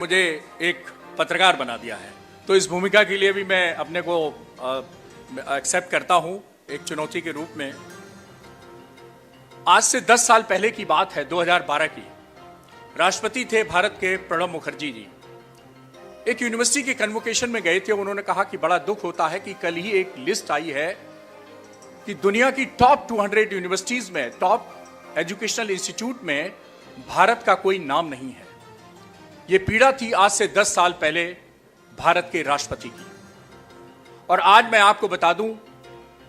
मुझे एक पत्रकार बना दिया है, तो इस भूमिका के लिए भी मैं अपने को एक्सेप्ट करता हूं एक चुनौती के रूप में। आज से 10 साल पहले की बात है, 2012 की। राष्ट्रपति थे भारत के प्रणब मुखर्जी जी। एक यूनिवर्सिटी के कन्वोकेशन में गए थे। उन्होंने कहा कि बड़ा दुख होता है कि कल ही एक लिस्ट आई है कि दुनिया की टॉप 200 यूनिवर्सिटीज में, टॉप एजुकेशनल इंस्टीट्यूट में भारत का कोई नाम नहीं है। ये पीड़ा थी आज से 10 साल पहले भारत के राष्ट्रपति की। और आज मैं आपको बता दूं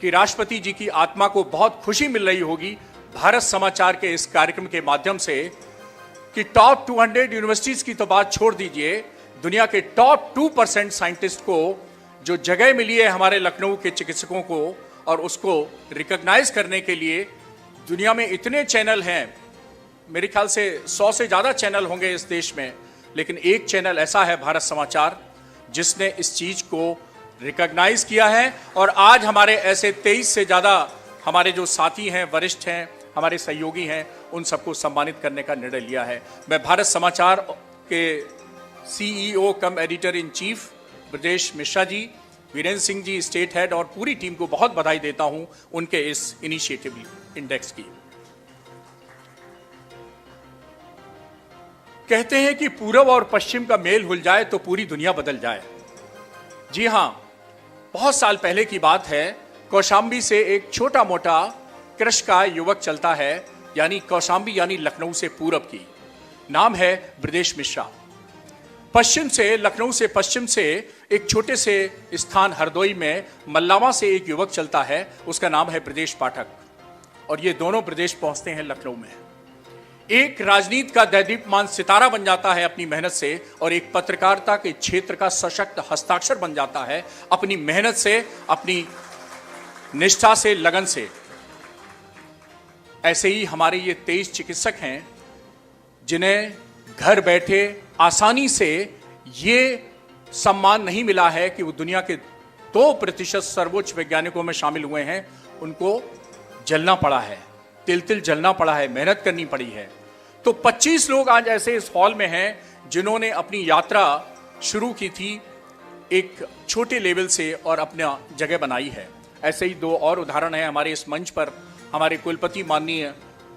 कि राष्ट्रपति जी की आत्मा को बहुत खुशी मिल रही होगी भारत समाचार के इस कार्यक्रम के माध्यम से कि टॉप 200 यूनिवर्सिटीज की तो बात छोड़ दीजिए, दुनिया के टॉप 2% साइंटिस्ट को जो जगह मिली है हमारे लखनऊ के चिकित्सकों को, और उसको रिकॉग्नाइज करने के लिए दुनिया में इतने चैनल हैं, मेरे ख्याल से 100 से ज्यादा चैनल होंगे इस देश में, लेकिन एक चैनल ऐसा है भारत समाचार जिसने इस चीज को रिकॉग्नाइज किया है। और आज हमारे ऐसे 23 से ज्यादा हमारे जो साथी हैं, वरिष्ठ हैं, हमारे सहयोगी हैं, उन सबको सम्मानित करने का निर्णय लिया है। मैं भारत समाचार के CEO cum editor in chief Brajesh Mishra ji, Virendra Singh ji state head, और पूरी टीम को बहुत बधाई देता हूं उनके इस इनिशिएटिव इंडेक्स की। कहते हैं कि पूरब और पश्चिम का मेल हुल जाए तो पूरी दुनिया बदल जाए। जी हां, बहुत साल पहले की बात है। कौशांबी से एक छोटा मोटा कृषि का युवक चलता है, यानी कौशांबी यानी लखनऊ से पूरब की। नाम है ब्रजेश मिश्रा। पश्चिम से, लखनऊ से पश्चिम से एक छोटे से स्थान हरदोई में मल्लावा से एक युवक चलता है, उसका नाम है ब्रजेश पाठक। और ये दोनों ब्रजेश पहुंचते हैं लखनऊ में। एक राजनीति का दैदीप्यमान सितारा बन जाता है अपनी मेहनत से, और एक पत्रकारिता के क्षेत्र का सशक्त हस्ताक्षर बन जाता है अपनी मेहनत से, अपनी निष्ठा से, लगन से। ऐसे ही हमारे ये 23 चिकित्सक हैं जिन्हें घर बैठे आसानी से ये सम्मान नहीं मिला है कि वो दुनिया के 2% सर्वोच्च वैज्ञानिकों में शामिल हुए हैं। उनको जलना पड़ा है, तिल तिल जलना पड़ा है, मेहनत करनी पड़ी है। तो 25 लोग आज ऐसे इस हॉल में हैं जिन्होंने अपनी यात्रा शुरू की थी एक छोटे लेवल से और अपना जगह बनाई है। ऐसे ही 2 और उदाहरण हैं हमारे इस मंच पर। हमारे कुलपति माननीय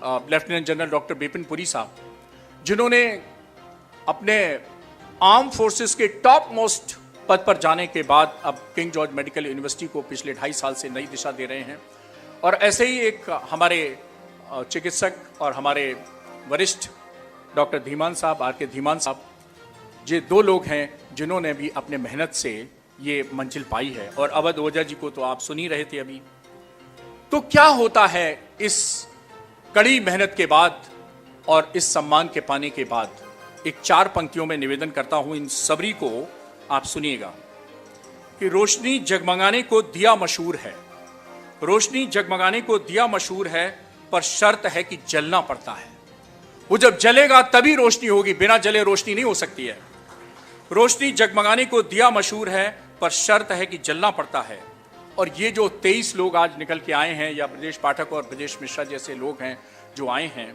lieutenant general doctor Bipin Puri साहब, जिन्होंने अपने आर्म फोर्सेस के टॉप मोस्ट पद पर जाने के बाद अब किंग जॉर्ज मेडिकल यूनिवर्सिटी को पिछले 2.5 साल से नई दिशा दे रहे हैं। और ऐसे ही एक हमारे चिकित्सक और हमारे वरिष्ठ डॉक्टर धीमान साहब, आर.के. धीमान साहब, ये 2 लोग हैं जिन्होंने भी अपने मेहनत से ये मंजिल पाई है। और अवध ओझा जी को तो आप सुन ही रहे थे अभी। तो क्या होता है इस कड़ी मेहनत के बाद और इस सम्मान के पाने के बाद? एक 4 पंक्तियों में निवेदन करता हूं इन सबरी को, आप सुनिएगा कि रोशनी जगमगाने को दिया मशहूर है, रोशनी जगमगाने को दिया मशहूर है, पर शर्त है कि जलना पड़ता है। वो जब जलेगा तभी रोशनी होगी, बिना जले रोशनी नहीं हो सकती है। रोशनी जगमगाने को दिया मशहूर है, पर शर्त है कि जलना पड़ता है। और ये जो 23 लोग आज निकल के आए हैं, या ब्रजेश पाठक और ब्रजेश मिश्रा जैसे लोग हैं जो आए हैं,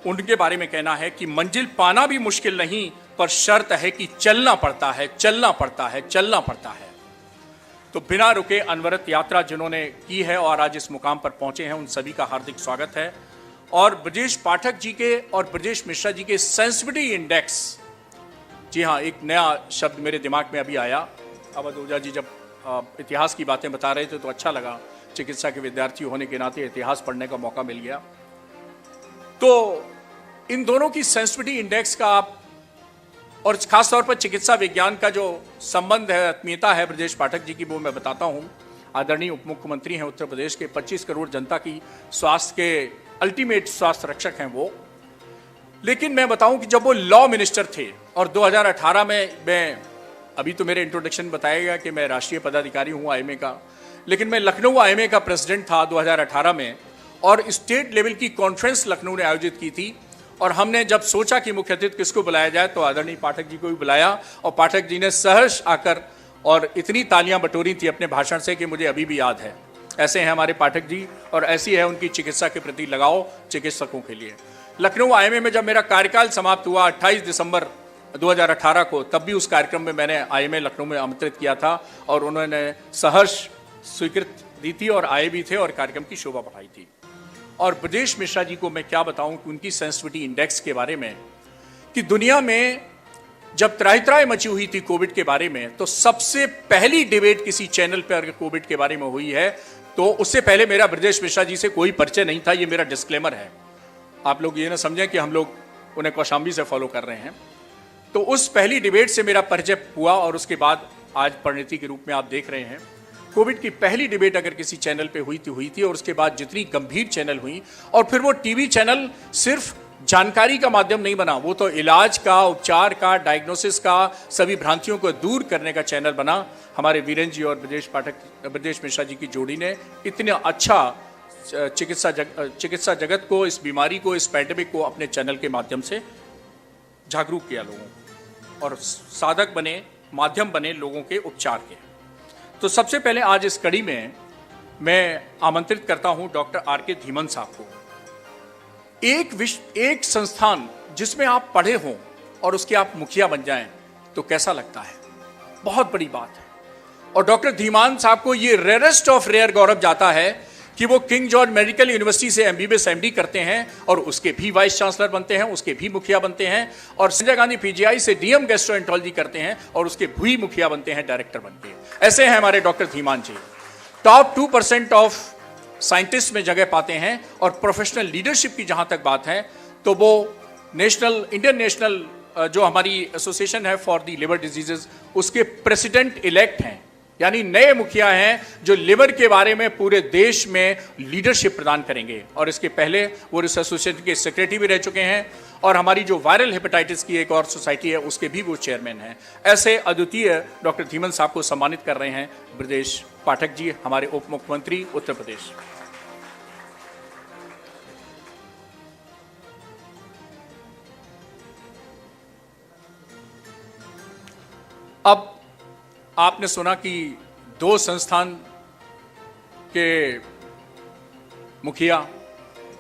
उनके बारे में कहना है कि मंजिल पाना भी मुश्किल नहीं, पर शर्त है कि चलना पड़ता है, चलना पड़ता है, चलना पड़ता है। तो बिना रुके अनवरत यात्रा जिन्होंने की है और आज इस मुकाम पर पहुंचे हैं, उन सभी का हार्दिक स्वागत है। और ब्रजेश पाठक जी के और ब्रजेश मिश्रा जी के सेंसिटिविटी इंडेक्स, जी हाँ, एक नया शब्द मेरे दिमाग में अभी आया। अवध ओझा जी जब इतिहास की बातें बता रहे थे तो अच्छा लगा, चिकित्सा के विद्यार्थी होने के नाते इतिहास पढ़ने का मौका मिल गया। तो इन दोनों की सेंसिटिविटी इंडेक्स का आप, और खासतौर पर चिकित्सा विज्ञान का जो संबंध है, आत्मीयता है ब्रजेश पाठक जी की, वो मैं बताता हूं। आदरणीय उप मुख्यमंत्री हैं उत्तर प्रदेश के, 25 करोड़ जनता की स्वास्थ्य के अल्टीमेट स्वास्थ्य रक्षक हैं वो। लेकिन मैं बताऊं कि जब वो लॉ मिनिस्टर थे और 2018 में, मैं अभी तो मेरे इंट्रोडक्शन बताएगा कि मैं राष्ट्रीय पदाधिकारी हूं IMA का, लेकिन मैं लखनऊ IMA का प्रेसिडेंट था 2018 में, और स्टेट लेवल की कॉन्फ्रेंस लखनऊ ने आयोजित की थी। और हमने जब सोचा कि मुख्य अतिथि किसको बुलाया जाए, तो आदरणीय पाठक जी को भी बुलाया, और पाठक जी ने सहर्ष आकर और इतनी तालियां बटोरी थी अपने भाषण से कि मुझे अभी भी याद है। ऐसे हैं हमारे पाठक जी, और ऐसी है उनकी चिकित्सा के प्रति लगाव चिकित्सकों के लिए। लखनऊ IMA में जब मेरा कार्यकाल समाप्त हुआ 28 दिसंबर 2018 को, तब भी उस कार्यक्रम में मैंने IMA लखनऊ में आमंत्रित किया था और उन्होंने सहर्ष स्वीकृति दी थी और आए भी थे और कार्यक्रम की शोभा बढ़ाई थी। और ब्रजेश मिश्रा जी को मैं क्या बताऊं कि उनकी सेंसिटिविटी इंडेक्स के बारे में, कि दुनिया में जब त्राही मची हुई थी कोविड के बारे में, तो सबसे पहली डिबेट किसी चैनल पर अगर कोविड के बारे में हुई है तो उससे पहले मेरा ब्रजेश मिश्रा जी से कोई परिचय नहीं था। ये मेरा डिस्क्लेमर है, आप लोग ये ना समझें कि हम लोग उन्हें कौशाम्बी से फॉलो कर रहे हैं। तो उस पहली डिबेट से मेरा परिचय हुआ और उसके बाद आज परिणति के रूप में आप देख रहे हैं। कोविड की पहली डिबेट अगर किसी चैनल पे हुई थी और उसके बाद जितनी गंभीर चैनल हुई, और फिर वो टीवी चैनल सिर्फ जानकारी का माध्यम नहीं बना, वो तो इलाज का, उपचार का, डायग्नोसिस का, सभी भ्रांतियों को दूर करने का चैनल बना। हमारे वीरेंद्र जी और ब्रजेश मिश्रा जी की जोड़ी ने इतना अच्छा चिकित्सा जगत को, इस बीमारी को, इस पैंडेमिक को अपने चैनल के माध्यम से जागरूक किया लोगों को और साधक बने, माध्यम बने लोगों के उपचार के। तो सबसे पहले आज इस कड़ी में मैं आमंत्रित करता हूं डॉक्टर RK धीमन साहब को। एक संस्थान जिसमें आप पढ़े हों और उसके आप मुखिया बन जाएं तो कैसा लगता है, बहुत बड़ी बात है। और डॉक्टर धीमान साहब को ये रेयरेस्ट ऑफ रेयर गौरव जाता है कि वो किंग जॉर्ज मेडिकल यूनिवर्सिटी से MBBS MD करते हैं और उसके भी वाइस चांसलर बनते हैं, उसके भी मुखिया बनते हैं, और संजय गांधी PGI से DM गैस्ट्रोएंटरोलॉजी करते हैं और उसके भी मुखिया बनते हैं, डायरेक्टर बनते हैं। ऐसे हैं हमारे doctor Dhiman ji. Top 2% of scientist में जगह पाते हैं और प्रोफेशनल लीडरशिप की जहां तक बात है तो वो इंडियन नेशनल जो हमारी एसोसिएशन है फॉर दी लिवर डिजीजेज, उसके प्रेसिडेंट इलेक्ट हैं, यानी नए मुखिया हैं जो लिवर के बारे में पूरे देश में लीडरशिप प्रदान करेंगे। और इसके पहले वो इस एसोसिएशन के सेक्रेटरी भी रह चुके हैं और हमारी जो वायरल हेपेटाइटिस की एक और सोसाइटी है उसके भी वो चेयरमैन हैं। ऐसे अद्वितीय डॉक्टर धीमन साहब को सम्मानित कर रहे हैं ब्रजेश पाठक जी, हमारे उप मुख्यमंत्री उत्तर प्रदेश। अब आपने सुना कि 2 संस्थान के मुखिया,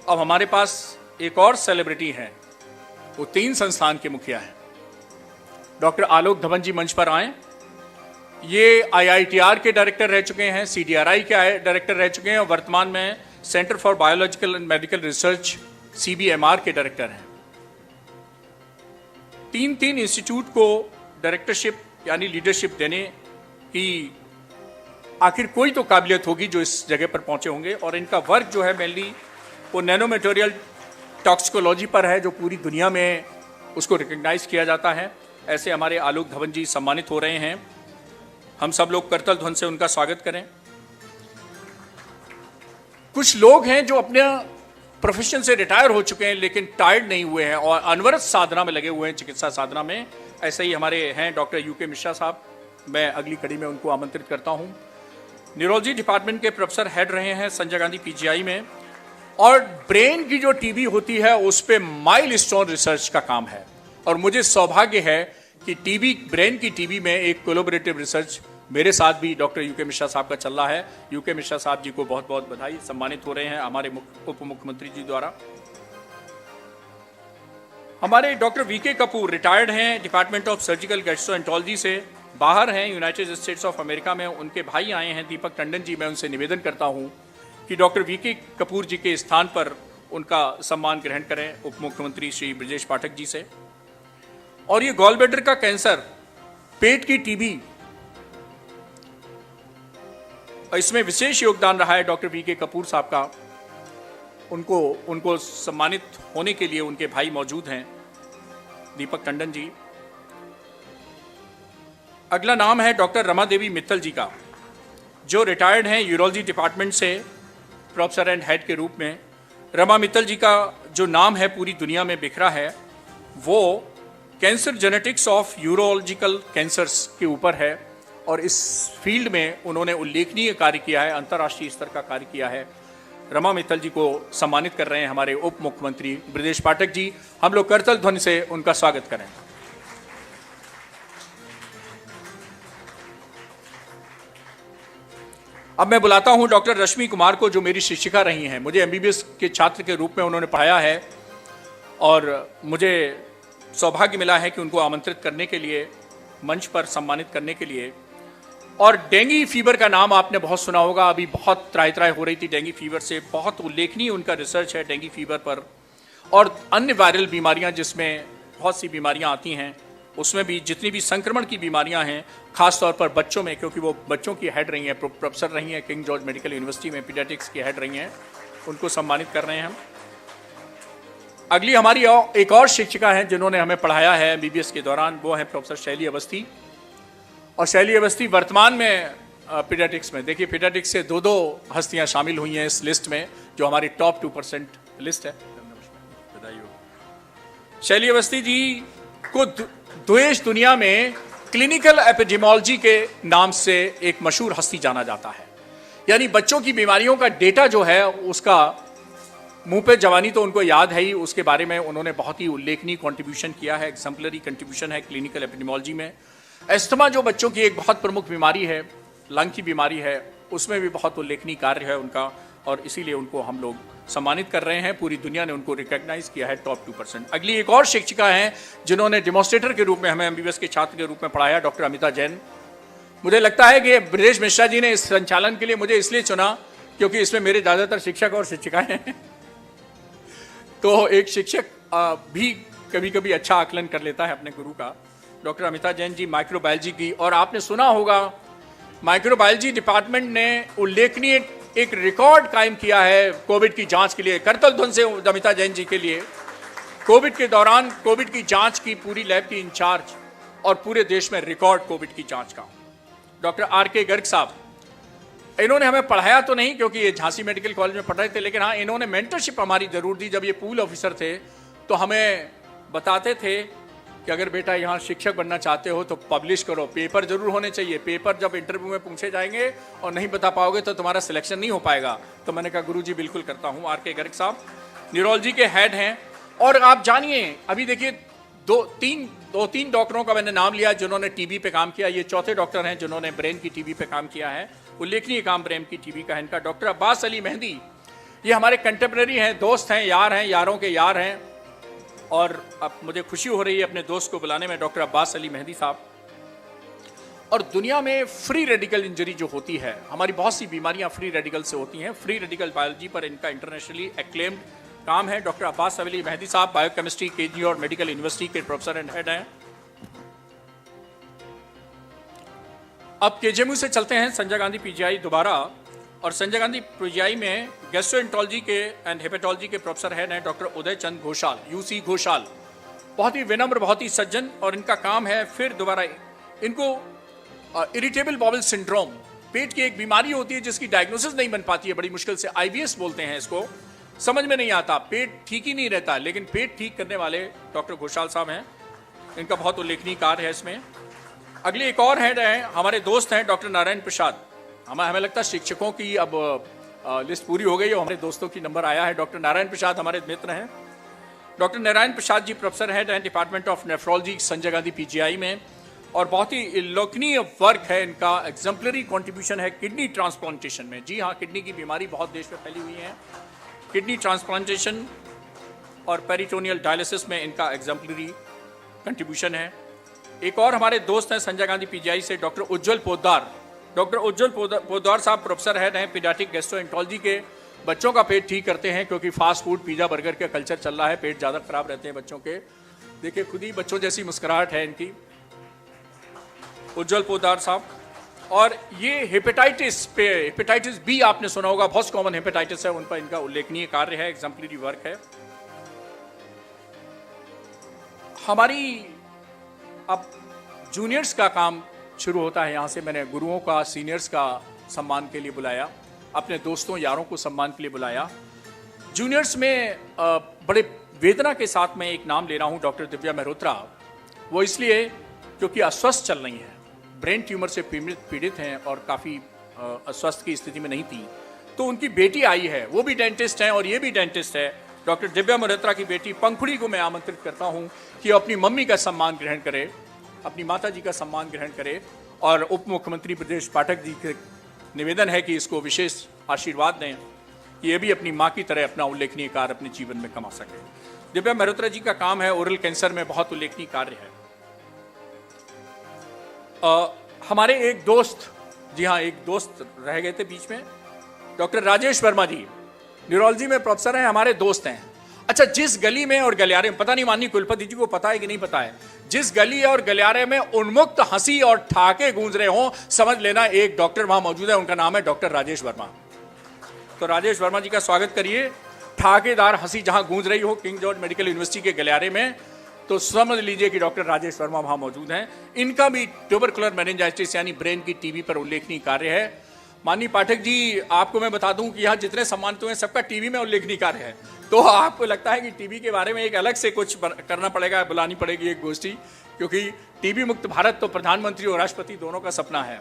अब हमारे पास एक और सेलिब्रिटी हैं, वो 3 संस्थान के मुखिया हैं। डॉक्टर आलोक धवन जी मंच पर आए। ये IITR के डायरेक्टर रह चुके हैं, CDRI के डायरेक्टर रह चुके हैं और वर्तमान में centre for biological and medical research CBMR के डायरेक्टर हैं। 3 इंस्टीट्यूट को डायरेक्टरशिप यानी लीडरशिप देने की आखिर कोई तो काबिलियत होगी जो इस जगह पर पहुंचे होंगे। और इनका वर्क जो है मेनली वो नैनो मटेरियल टॉक्सिकोलॉजी पर है, जो पूरी दुनिया में उसको रिकग्नाइज किया जाता है। ऐसे हमारे आलोक धवन जी सम्मानित हो रहे हैं। हम सब लोग करतल ध्वन से उनका स्वागत करें। कुछ लोग हैं जो अपने प्रोफेशन से रिटायर हो चुके हैं लेकिन टायर्ड नहीं हुए हैं और अनवरत साधना में लगे हुए हैं, चिकित्सा साधना में। ऐसे ही हमारे हैं डॉक्टर UK मिश्रा साहब, मैं अगली कड़ी में उनको आमंत्रित करता हूं। न्यूरोलॉजी डिपार्टमेंट के प्रोफेसर हेड रहे हैं संजय गांधी PGI में, और ब्रेन की जो टीबी होती है उस पर माइलस्टोन रिसर्च का काम है। और मुझे सौभाग्य है कि ब्रेन की टीबी में एक कोलैबोरेटिव रिसर्च मेरे साथ भी डॉक्टर UK मिश्रा साहब का चल रहा है। UK मिश्रा साहब जी को बहुत बहुत बधाई, सम्मानित हो रहे हैं हमारे उप मुख्यमंत्री जी द्वारा। हमारे डॉक्टर VK कपूर रिटायर्ड हैं डिपार्टमेंट ऑफ सर्जिकल गैस्ट्रोएंटरोलॉजी से, बाहर हैं यूनाइटेड स्टेट्स ऑफ अमेरिका में। उनके भाई आए हैं दीपक टंडन जी। मैं उनसे निवेदन करता हूं कि डॉक्टर VK कपूर जी के स्थान पर उनका सम्मान ग्रहण करें उप मुख्यमंत्री श्री ब्रजेश पाठक जी से। और ये गॉल ब्लैडर का कैंसर, पेट की टीबी, इसमें विशेष योगदान रहा है डॉक्टर VK कपूर साहब का। उनको सम्मानित होने के लिए उनके भाई मौजूद हैं, दीपक टंडन जी। अगला नाम है डॉक्टर रमा देवी मित्तल जी का, जो रिटायर्ड हैं यूरोलॉजी डिपार्टमेंट से प्रोफेसर एंड हेड के रूप में। रमा मित्तल जी का जो नाम है पूरी दुनिया में बिखरा है, वो cancer genetics of urological cancers के ऊपर है और इस फील्ड में उन्होंने उल्लेखनीय कार्य किया है, अंतर्राष्ट्रीय स्तर का कार्य किया है। रमा मित्तल जी को सम्मानित कर रहे हैं हमारे उप मुख्यमंत्री ब्रजेश पाठक जी। हम लोग करतल ध्वनि से उनका स्वागत करें। अब मैं बुलाता हूं डॉक्टर रश्मि कुमार को, जो मेरी शिक्षिका रही हैं। मुझे MBBS के छात्र के रूप में उन्होंने पढ़ाया है और मुझे सौभाग्य मिला है कि उनको आमंत्रित करने के लिए, मंच पर सम्मानित करने के लिए। और डेंगू फीवर का नाम आपने बहुत सुना होगा, अभी बहुत त्राई त्राई हो रही थी डेंगू फीवर से। बहुत उल्लेखनीय उनका रिसर्च है डेंगू फीवर पर, और अन्य वायरल बीमारियां जिसमें बहुत सी बीमारियां आती हैं, उसमें भी जितनी भी संक्रमण की बीमारियां हैं, खास तौर पर बच्चों में, क्योंकि वो बच्चों की हेड रही हैं, प्रोफेसर रही हैं किंग जॉर्ज मेडिकल यूनिवर्सिटी में, पीडियाट्रिक्स की हेड रही हैं, उनको सम्मानित कर रहे हैं हम। अगली हमारी एक और शिक्षिका हैं जिन्होंने हमें पढ़ाया है एमबीबीएस के दौरान, वो हैं प्रोफेसर शैली अवस्थी। और शैली अवस्थी वर्तमान में पीडियाट्रिक्स में, देखिए पीडियाट्रिक्स से दो हस्तियां शामिल हुई हैं इस लिस्ट में, जो हमारी टॉप 2% लिस्ट है। शैली अवस्थी जी को देश दुनिया में क्लिनिकल एपिडेमियोलॉजी के नाम से एक मशहूर हस्ती जाना जाता है। यानी बच्चों की बीमारियों का डेटा जो है, उसका मुंह पे जवानी तो उनको याद है ही, उसके बारे में उन्होंने बहुत ही उल्लेखनीय कंट्रीब्यूशन किया है, एग्जाम्पलरी कंट्रीब्यूशन है क्लिनिकल एपिडेमियोलॉजी में। एस्थमा जो बच्चों की एक बहुत प्रमुख बीमारी है, लंग की बीमारी है, उसमें भी बहुत उल्लेखनीय कार्य है उनका, और इसीलिए उनको हम लोग सम्मानित कर रहे हैं। पूरी दुनिया ने उनको रिकॉग्नाइज किया है टॉप 2%। अगली एक और शिक्षिका हैं जिन्होंने डेमोन्स्ट्रेटर के रूप में हमें एमबीबीएस के छात्र के रूप में पढ़ाया, डॉक्टर अमिता जैन। मुझे लगता है कि ब्रजेश मिश्रा जी ने इस संचालन के लिए मुझे इसलिए चुना क्योंकि इसमें मेरे ज़्यादातर शिक्षक और शिक्षिकाएं हैं। तो एक शिक्षक भी कभी कभी अच्छा आकलन कर लेता है अपने गुरु का। डॉक्टर अमिता जैन जी माइक्रोबायोलॉजी की, और आपने सुना होगा माइक्रोबायोलॉजी डिपार्टमेंट ने उल्लेखनीय एक रिकॉर्ड कायम किया है कोविड की जांच के लिए। करतल ध्वनि से अमिता जैन जी के लिए कोविड के दौरान कोविड की जांच की पूरी लैब की इंचार्ज, और पूरे देश में रिकॉर्ड कोविड की जांच का। Doctor R K. गर्ग साहब, इन्होंने हमें पढ़ाया तो नहीं क्योंकि ये झांसी मेडिकल कॉलेज में पढ़ रहे थे, लेकिन हाँ इन्होंने मेंटरशिप हमारी जरूर दी। जब ये पूल ऑफिसर थे तो हमें बताते थे कि अगर बेटा यहाँ शिक्षक बनना चाहते हो तो पब्लिश करो, पेपर जरूर होने चाहिए, पेपर जब इंटरव्यू में पूछे जाएंगे और नहीं बता पाओगे तो तुम्हारा सिलेक्शन नहीं हो पाएगा। तो मैंने कहा गुरुजी बिल्कुल करता हूँ। आर.के. गर्ग साहब न्यूरोलॉजी के हेड हैं, और आप जानिए अभी देखिए दो तीन डॉक्टरों का मैंने नाम लिया जिन्होंने टीबी पे काम किया, ये चौथे डॉक्टर हैं जिन्होंने ब्रेन की टीबी पे काम किया है। उल्लेखनीय काम ब्रेन की टीबी का है इनका। डॉक्टर अब्बास अली मेहंदी, ये हमारे कंटेम्प्रेरी हैं, दोस्त हैं, यारों के यार हैं, और अब मुझे खुशी हो रही है अपने दोस्त को बुलाने में, डॉक्टर अब्बास अली मेहंदी साहब। और दुनिया में फ्री रेडिकल इंजरी जो होती है, हमारी बहुत सी बीमारियां फ्री रेडिकल से होती हैं, फ्री रेडिकल बायोलॉजी पर इनका इंटरनेशनली एक्लेम्ड काम है। डॉक्टर अब्बास अली मेहंदी साहब बायोकेमिस्ट्री केजी और मेडिकल यूनिवर्सिटी के प्रोफेसर एंड हेड हैं। अब केजीएमयू से चलते हैं संजय गांधी पीजीआई दोबारा, और संजय गांधी पीजीआई में गैस्ट्रोएंटरोलॉजी के एंड हेपेटोलॉजी के प्रोफेसर हेड हैं डॉक्टर उदय चंद घोषाल, यूसी घोषाल। बहुत ही विनम्र, बहुत ही सज्जन, और इनका काम है फिर दोबारा इनको इरिटेबल बाउल सिंड्रोम, पेट की एक बीमारी होती है जिसकी डायग्नोसिस नहीं बन पाती है बड़ी मुश्किल से, आईबीएस बोलते हैं इसको, समझ में नहीं आता, पेट ठीक ही नहीं रहता, लेकिन पेट ठीक करने वाले डॉक्टर घोषाल साहब हैं। इनका बहुत उल्लेखनीय कार्य है इसमें। अगले एक और हेड हैं, हमारे दोस्त हैं डॉक्टर नारायण प्रसाद। हमें लगता है शिक्षकों की अब लिस्ट पूरी हो गई और हमारे दोस्तों की नंबर आया है। डॉक्टर नारायण प्रसाद हमारे मित्र हैं। Doctor Narayan Prasad ji professor head हैं department of nephrology Sanjay Gandhi PGI में, और बहुत ही उल्लेखनीय वर्क है इनका, एग्जाम्पलरी कंट्रीब्यूशन है किडनी ट्रांसप्लांटेशन में। जी हाँ, किडनी की बीमारी बहुत देश में फैली हुई है, किडनी ट्रांसप्लांटेशन और पेरिटोनियल डायलिसिस में इनका एग्जाम्पलरी कंट्रीब्यूशन है। एक और हमारे दोस्त हैं संजय गांधी पीजीआई से डॉक्टर उज्जवल पोद्दार। डॉक्टर उज्जवल पोद्दार साहब प्रोफेसर हेड हैं पीडियाट्रिक गैस्ट्रोएंटरोलॉजी के। बच्चों का पेट ठीक करते हैं क्योंकि फास्ट फूड पिज्जा बर्गर का कल्चर चल रहा है, पेट ज़्यादा खराब रहते हैं बच्चों के। देखिए खुद ही बच्चों जैसी मुस्कुराहट है इनकी, उज्जवल पोद्दार साहब। और ये हेपेटाइटिस बी आपने सुना होगा, बहुत कॉमन हेपेटाइटिस है, उन पर इनका उल्लेखनीय कार्य है, एग्जाम्पलरी वर्क है। हमारी अब जूनियर्स का काम शुरू होता है यहाँ से। मैंने गुरुओं का, सीनियर्स का सम्मान के लिए बुलाया, अपने दोस्तों यारों को सम्मान के लिए बुलाया। जूनियर्स में बड़े वेदना के साथ मैं एक नाम ले रहा हूँ, डॉक्टर दिव्या मेहरोत्रा। वो इसलिए क्योंकि अस्वस्थ चल रही हैं, ब्रेन ट्यूमर से पीड़ित हैं और काफ़ी अस्वस्थ की स्थिति में नहीं थी। तो उनकी बेटी आई है, वो भी डेंटिस्ट हैं और ये भी डेंटिस्ट है। डॉक्टर दिव्या मेहरोत्रा की बेटी पंखुड़ी को मैं आमंत्रित करता हूँ कि अपनी मम्मी का सम्मान ग्रहण करे, अपनी माता जी का सम्मान ग्रहण करे, और उप मुख्यमंत्री ब्रजेश पाठक जी के निवेदन है कि इसको विशेष आशीर्वाद दें कि ये भी अपनी माँ की तरह अपना उल्लेखनीय कार्य अपने जीवन में कमा सके। दिव्या मल्होत्रा जी का काम है ओरल कैंसर में बहुत उल्लेखनीय कार्य है। हमारे एक दोस्त, जी हाँ, एक दोस्त रह गए थे बीच में, डॉक्टर राजेश वर्मा जी न्यूरोलॉजी में प्रोफेसर हैं, हमारे दोस्त हैं। अच्छा, जिस गली में और गलियारे में, पता नहीं माननीय कुलपति जी को पता है कि नहीं पता है, जिस गली और गलियारे में उन्मुक्त हंसी और ठाके गूंज रहे हों, समझ लेना एक डॉक्टर वहां मौजूद है, उनका नाम है डॉक्टर राजेश वर्मा। तो राजेश वर्मा जी का स्वागत करिए। ठाकेदार हंसी जहां गूंज रही हो किंग जॉर्ज मेडिकल यूनिवर्सिटी के गलियारे में, तो समझ लीजिए कि डॉक्टर राजेश वर्मा वहां मौजूद हैं। इनका भी ट्यूबरकुलर मेनिंजाइटिस यानी ब्रेन की टीबी पर उल्लेखनीय कार्य है। माननीय पाठक जी, आपको मैं बता दूं कि यहाँ जितने सम्मानित हुए हैं सबका टीबी में उल्लेखनीय कार्य है, तो आपको लगता है कि टीबी के बारे में एक अलग से कुछ करना पड़ेगा, बुलानी पड़ेगी एक गोष्ठी, क्योंकि टीबी मुक्त भारत तो प्रधानमंत्री और राष्ट्रपति दोनों का सपना है।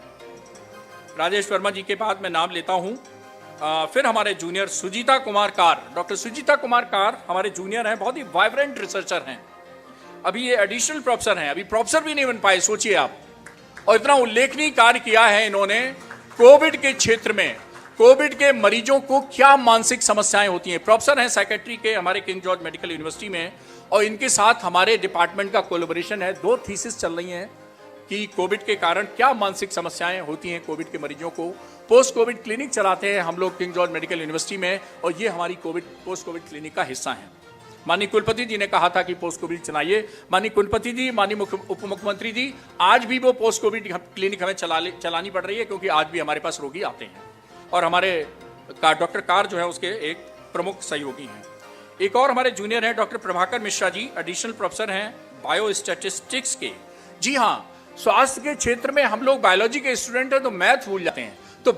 राजेश वर्मा जी के बाद मैं नाम लेता हूं फिर हमारे junior Sujita Kumar car. Doctor Sujita Kumar car हमारे जूनियर हैं, बहुत ही वाइब्रेंट रिसर्चर हैं। अभी ये एडिशनल प्रोफेसर हैं, अभी प्रोफेसर भी नहीं बन पाए, सोचिए आप। और इतना उल्लेखनीय कार्य किया है इन्होंने कोविड के क्षेत्र में। कोविड के मरीजों को क्या मानसिक समस्याएं होती हैं, प्रोफेसर हैं साइकेट्री के हमारे किंग जॉर्ज मेडिकल यूनिवर्सिटी में, और इनके साथ हमारे डिपार्टमेंट का कोलैबोरेशन है। 2 थीसिस चल रही हैं कि कोविड के कारण क्या मानसिक समस्याएं होती हैं कोविड के मरीजों को। पोस्ट कोविड क्लिनिक चलाते हैं हम लोग किंग जॉर्ज मेडिकल यूनिवर्सिटी में, और ये हमारी पोस्ट कोविड क्लिनिक का हिस्सा है। माननीय कुलपति जी ने कहा था कि पोस्ट कोविड चलाइए। माननीय कुलपति जी, माननीय उप मुख्यमंत्री जी, आज भी वो पोस्ट कोविड क्लिनिक हमें चलानी पड़ रही है, क्योंकि आज भी हमारे पास रोगी आते हैं, और हमारे डॉक्टर कार जो है उसके एक प्रमुख सहयोगी हैं। एक और हमारे जूनियर हैं doctor Prabhakar Mishra ji, additional professor हैं बायो स्टैटिस्टिक्स के। जी हाँ, स्वास्थ्य के क्षेत्र में हम लोग बायोलॉजी के स्टूडेंट हैं तो मैथ भूल जाते हैं, तो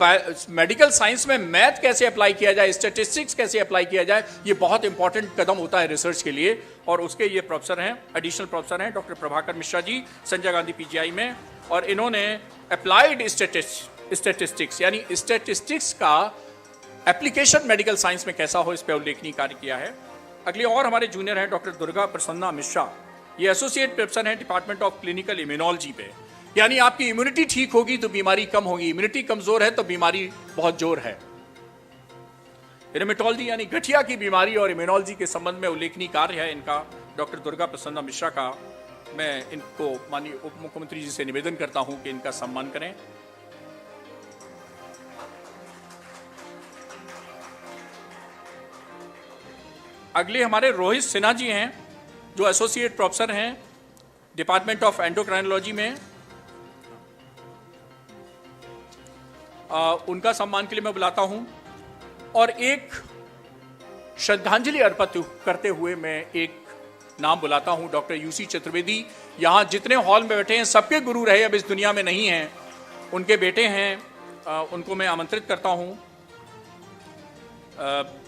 मेडिकल साइंस में मैथ कैसे अप्लाई किया जाए, स्टैटिस्टिक्स कैसे अप्लाई किया जाए, ये बहुत इंपॉर्टेंट कदम होता है रिसर्च के लिए। और उसके ये प्रोफेसर हैं, एडिशनल प्रोफेसर हैं डॉक्टर प्रभाकर मिश्रा जी, संजय गांधी पीजीआई में, और इन्होंने अप्लाइड स्टैटिस्टिक्स यानी स्टैटिस्टिक्स का एप्लीकेशन मेडिकल साइंस में कैसा हो, इस पर उल्लेखनीय कार्य किया है। अगले और हमारे जूनियर हैं डॉक्टर दुर्गा प्रसन्ना मिश्रा, ये एसोसिएट प्रोफेसर हैं डिपार्टमेंट ऑफ क्लिनिकल इम्यूनोलॉजी पे। यानी आपकी इम्यूनिटी ठीक होगी तो बीमारी कम होगी, इम्यूनिटी कमजोर है तो बीमारी बहुत जोर है। हेमेटोलॉजी यानी गठिया की बीमारी और इम्यूनोलॉजी के संबंध में उल्लेखनीय कार्य है इनका, डॉक्टर दुर्गा प्रसन्ना मिश्रा का। मैं इनको माननीय उप मुख्यमंत्री जी से निवेदन करता हूं कि इनका सम्मान करें। अगले हमारे रोहित सिन्हा जी हैं, जो एसोसिएट प्रोफेसर हैं डिपार्टमेंट ऑफ एंडोक्राइनोलॉजी में। उनका सम्मान के लिए मैं बुलाता हूं, और एक श्रद्धांजलि अर्पित करते हुए मैं एक नाम बुलाता हूं, डॉक्टर यूसी चतुर्वेदी। यहां जितने हॉल में बैठे हैं सबके गुरु रहे, अब इस दुनिया में नहीं हैं, उनके बेटे हैं, उनको मैं आमंत्रित करता हूं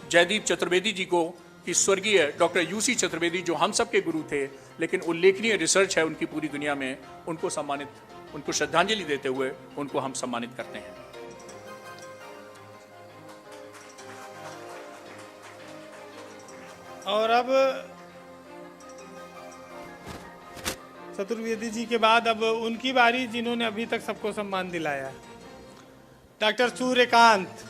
जयदीप चतुर्वेदी जी को, कि स्वर्गीय डॉक्टर यूसी चतुर्वेदी जो हम सबके गुरु थे, लेकिन उल्लेखनीय रिसर्च है उनकी पूरी दुनिया में, उनको श्रद्धांजलि देते हुए उनको हम सम्मानित करते हैं। और अब चतुर्वेदी जी के बाद अब उनकी बारी, जिन्होंने अभी तक सबको सम्मान दिलाया, डॉक्टर सूर्यकांत।